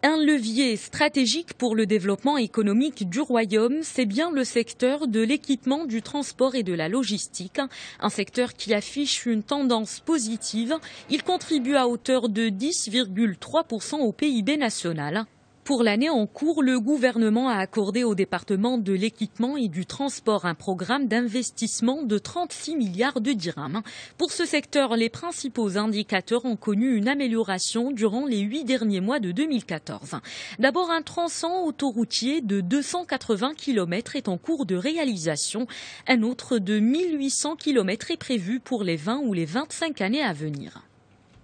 Un levier stratégique pour le développement économique du Royaume, c'est bien le secteur de l'équipement, du transport et de la logistique. Un secteur qui affiche une tendance positive. Il contribue à hauteur de 10,3% au PIB national. Pour l'année en cours, le gouvernement a accordé au département de l'équipement et du transport un programme d'investissement de 36 milliards de dirhams. Pour ce secteur, les principaux indicateurs ont connu une amélioration durant les 8 derniers mois de 2014. D'abord, un tronçon autoroutier de 280 km est en cours de réalisation. Un autre de 1800 km est prévu pour les 20 ou les 25 années à venir.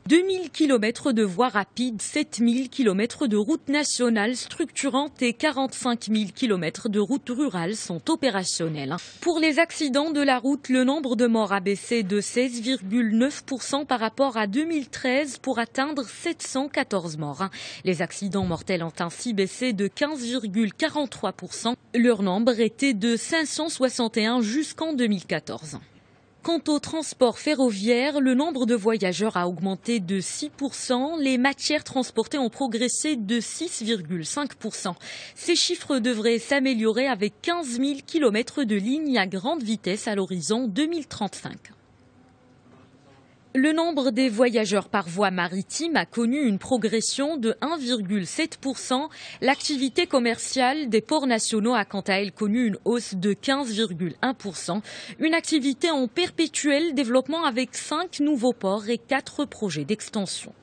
2000 km de voies rapides, 7000 km de routes nationales structurantes et 45 000 km de routes rurales sont opérationnelles. Pour les accidents de la route, le nombre de morts a baissé de 16,9% par rapport à 2013 pour atteindre 714 morts. Les accidents mortels ont ainsi baissé de 15,43%. Leur nombre était de 561 jusqu'en 2014. Quant au transport ferroviaire, le nombre de voyageurs a augmenté de 6%. Les matières transportées ont progressé de 6,5%. Ces chiffres devraient s'améliorer avec 15 000 km de lignes à grande vitesse à l'horizon 2035. Le nombre des voyageurs par voie maritime a connu une progression de 1,7%. L'activité commerciale des ports nationaux a quant à elle connu une hausse de 15,1%. Une activité en perpétuel développement avec 5 nouveaux ports et 4 projets d'extension.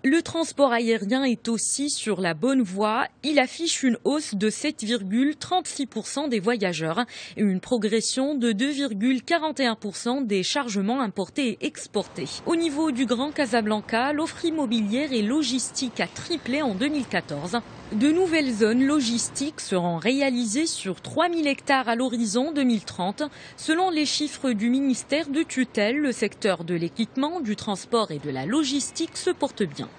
Le transport aérien est aussi sur la bonne voie. Il affiche une hausse de 7,36% des voyageurs et une progression de 2,41% des chargements importés et exportés. Au niveau du Grand Casablanca, l'offre immobilière et logistique a triplé en 2014. De nouvelles zones logistiques seront réalisées sur 3000 hectares à l'horizon 2030. Selon les chiffres du ministère de tutelle, le secteur de l'équipement, du transport et de la logistique se porte bien.